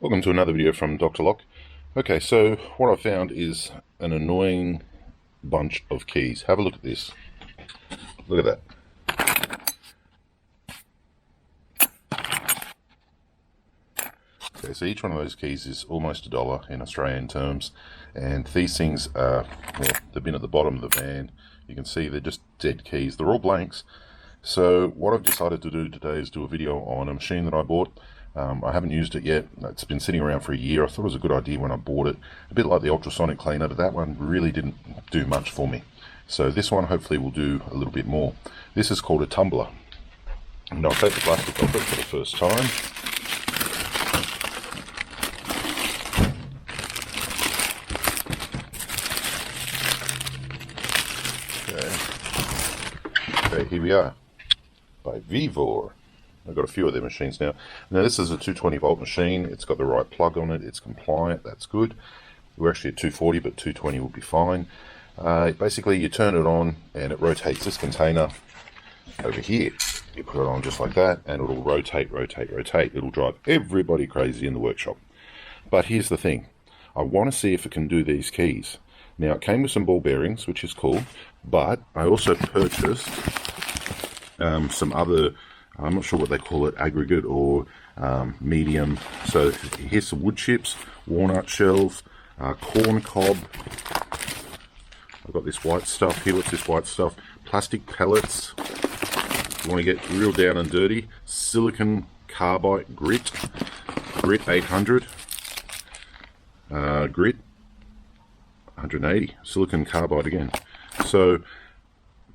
Welcome to another video from Dr. Lock. Okay, so what I found is an annoying bunch of keys. Have a look at this. Look at that. Okay, so each one of those keys is almost $1 in Australian terms, and these things are, well, they've been at the bottom of the van. You can see they're just dead keys. They're all blanks. So what I've decided to do today is do a video on a machine that I bought. I haven't used it yet. It's been sitting around for a year. I thought it was a good idea when I bought it. A bit like the ultrasonic cleaner, but that one really didn't do much for me. So this one hopefully will do a little bit more. This is called a tumbler. And I'll take the plastic off it for the first time. Okay, here we are, by Vevor. I've got a few of their machines now. Now this is a 220 volt machine. It's got the right plug on it. It's compliant. That's good. We're actually at 240, but 220 will be fine. Basically, you turn it on and it rotates this container over here. You put it on just like that and it'll rotate, rotate, rotate. It'll drive everybody crazy in the workshop. But here's the thing. I want to see if it can do these keys. Now, it came with some ball bearings, which is cool, but I also purchased some other, I'm not sure what they call it, aggregate or medium. So here's some wood chips, walnut shells, corn cob. I've got this white stuff here. What's this white stuff? Plastic pellets. You want to get real down and dirty. Silicon carbide grit. Grit 800. Grit 180. Silicon carbide again. So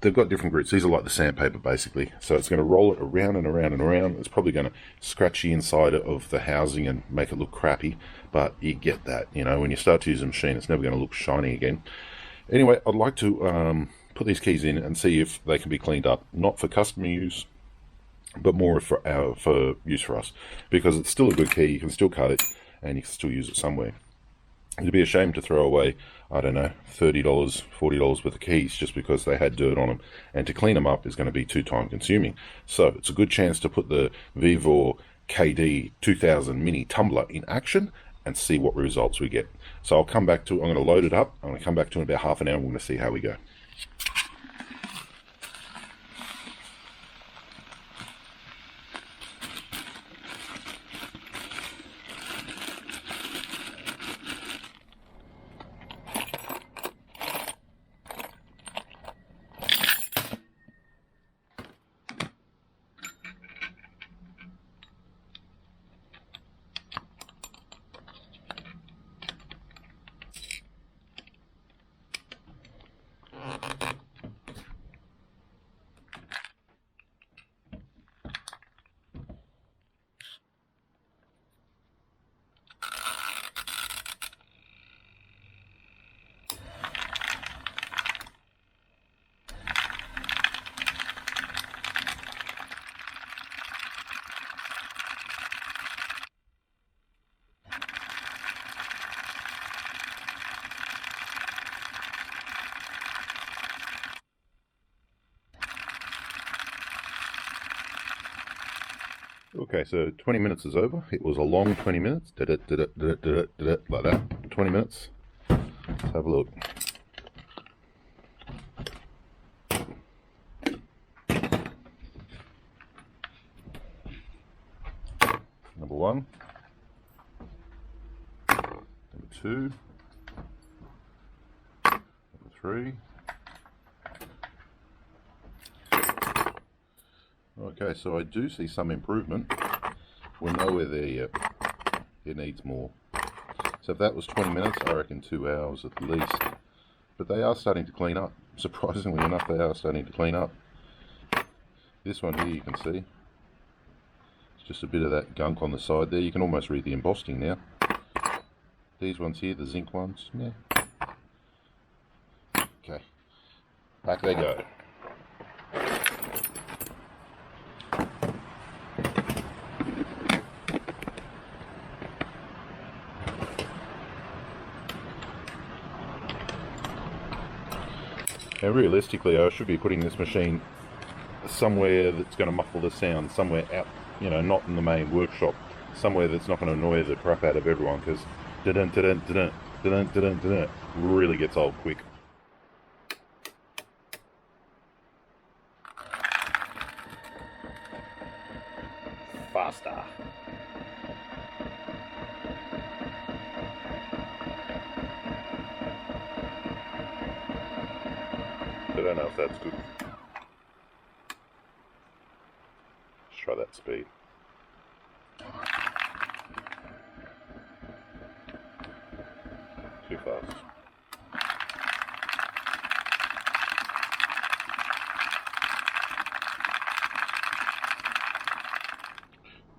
they've got different grits. These are like the sandpaper basically. So it's going to roll it around and around and around. It's probably going to scratch the inside of the housing and make it look crappy. But you get that, you know, when you start to use a machine, it's never going to look shiny again. Anyway, I'd like to put these keys in and see if they can be cleaned up. Not for customer use, but more for use for us. Because it's still a good key. You can still cut it and you can still use it somewhere. It'd be a shame to throw away, I don't know, $30, $40 worth of keys just because they had dirt on them. And to clean them up is going to be too time consuming. So it's a good chance to put the Vevor KD 2000 mini tumbler in action and see what results we get. So I'll come back to, I'm going to load it up. I'm going to come back to in about half an hour. We're going to see how we go. Okay, so 20 minutes is over. It was a long 20 minutes. Like that. 20 minutes. Let's have a look. Number one. Number two. Number three. Okay, so I do see some improvement. We're nowhere there yet. It needs more. So if that was 20 minutes, I reckon 2 hours at least. But they are starting to clean up. Surprisingly enough, they are starting to clean up. This one here you can see. It's just a bit of that gunk on the side there. You can almost read the embossing now. These ones here, the zinc ones, yeah. Okay, back they go. Now realistically, I should be putting this machine somewhere that's going to muffle the sound, somewhere out, you know, not in the main workshop, somewhere that's not going to annoy the crap out of everyone, because really gets old quick. Faster. I don't know if that's good. Let's try that speed. Too fast.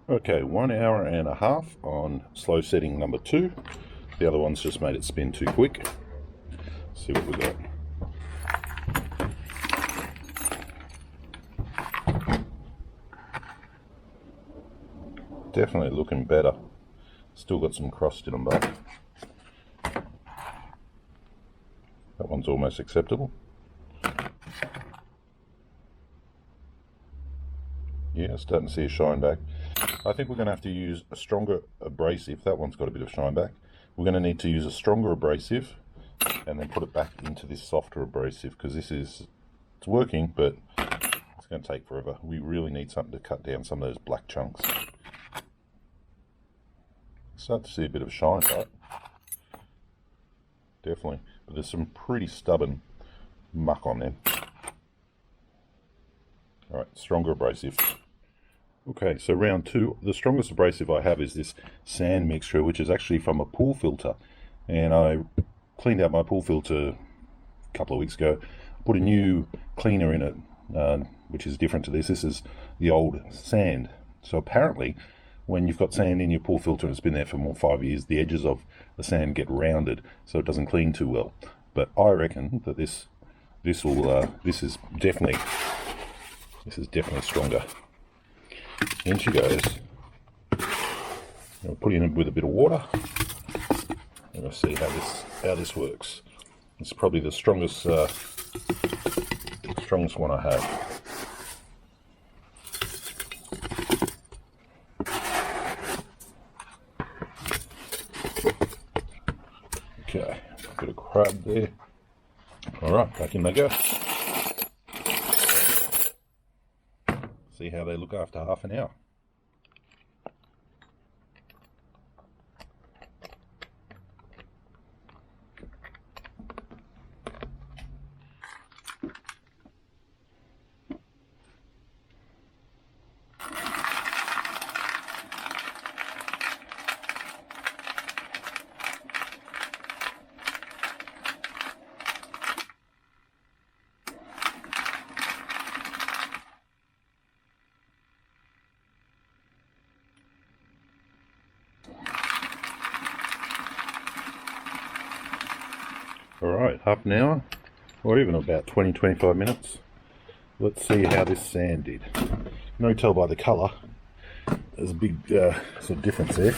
Okay, 1 hour and a half on slow setting number 2. The other one's just made it spin too quick. Let's see what we got. Definitely looking better. Still got some crust in them, but that one's almost acceptable. Yeah, starting to see a shine back. I think we're going to have to use a stronger abrasive. That one's got a bit of shine back. We're going to need to use a stronger abrasive and then put it back into this softer abrasive, because it's working, but it's going to take forever. We really need something to cut down some of those black chunks. Start to see a bit of shine, right? Definitely, but there's some pretty stubborn muck on them. All right, stronger abrasive. Okay, so round 2. The strongest abrasive I have is this sand mixture, which is actually from a pool filter. And I cleaned out my pool filter a couple of weeks ago. Put a new cleaner in it, which is different to this. This is the old sand. So apparently, when you've got sand in your pool filter and it's been there for more than 5 years, the edges of the sand get rounded, so it doesn't clean too well. But I reckon that this is definitely stronger. In she goes. I'll put it in with a bit of water, and we'll see how this works. It's probably the strongest one I have. Okay, a bit of crab there. All right, back in they go. See how they look after half an hour. Alright, half an hour, or even about 20-25 minutes. Let's see how this sand did. You can only tell by the colour, there's a big sort of difference there.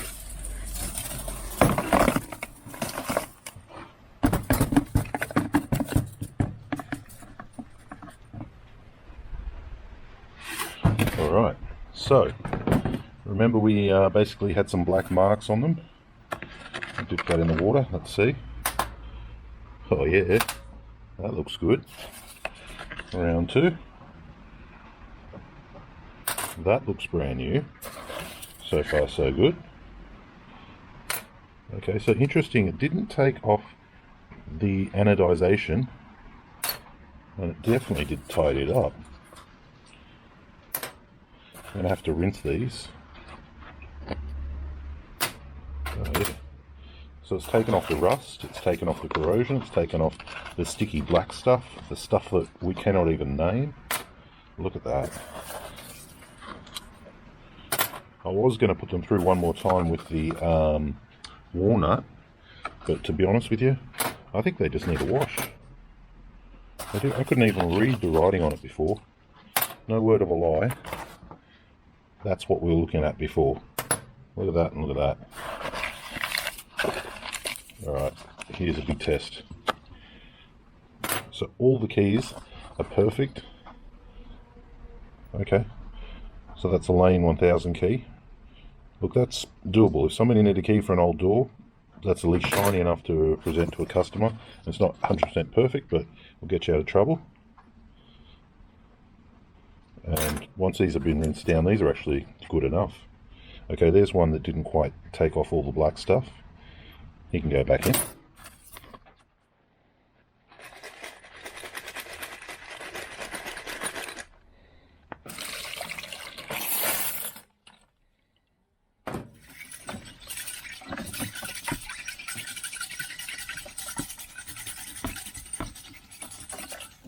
Alright, so remember we basically had some black marks on them. I'll dip that in the water, let's see. Oh yeah, that looks good. Round 2. That looks brand new. So far so good. Okay, so interesting, it didn't take off the anodization, and it definitely did tidy it up. I'm going to have to rinse these. Oh, yeah. So it's taken off the rust, it's taken off the corrosion, it's taken off the sticky black stuff, the stuff that we cannot even name. Look at that. I was going to put them through one more time with the walnut, but to be honest with you, I think they just need a wash. I couldn't even read the writing on it before. No word of a lie. That's what we were looking at before. Look at that and look at that. Alright, here's a big test. So all the keys are perfect. Okay, so that's a Lane 1000 key. Look, that's doable. If somebody needed a key for an old door, that's at least shiny enough to present to a customer. It's not 100% perfect, but will get you out of trouble. And once these have been rinsed down, these are actually good enough. Okay, there's one that didn't quite take off all the black stuff. You can go back in.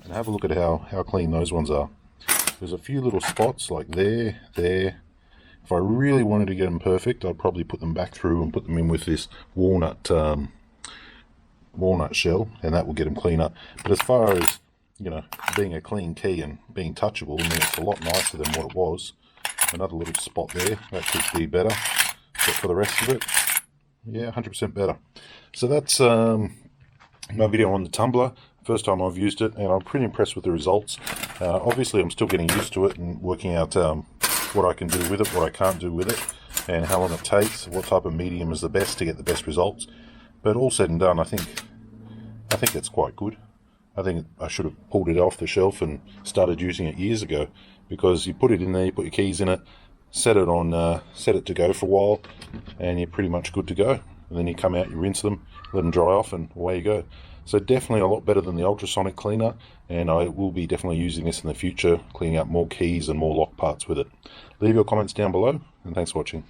And have a look at how clean those ones are. There's a few little spots like there. If I really wanted to get them perfect, I'd probably put them back through and put them in with this walnut shell, and that will get them cleaner. But as far as, you know, being a clean key and being touchable, I mean, it's a lot nicer than what it was. Another little spot there, that could be better. But for the rest of it, yeah, 100% better. So that's my video on the tumbler. First time I've used it, and I'm pretty impressed with the results. Obviously, I'm still getting used to it and working out what I can do with it, what I can't do with it, and how long it takes, what type of medium is the best to get the best results. But all said and done, I think it's quite good. I think I should have pulled it off the shelf and started using it years ago, because you put it in there, you put your keys in it, set it to go for a while, and you're pretty much good to go. And then you come out, you rinse them, let them dry off, and away you go. So definitely a lot better than the ultrasonic cleaner, and I will be definitely using this in the future, cleaning up more keys and more lock parts with it. Leave your comments down below, and thanks for watching.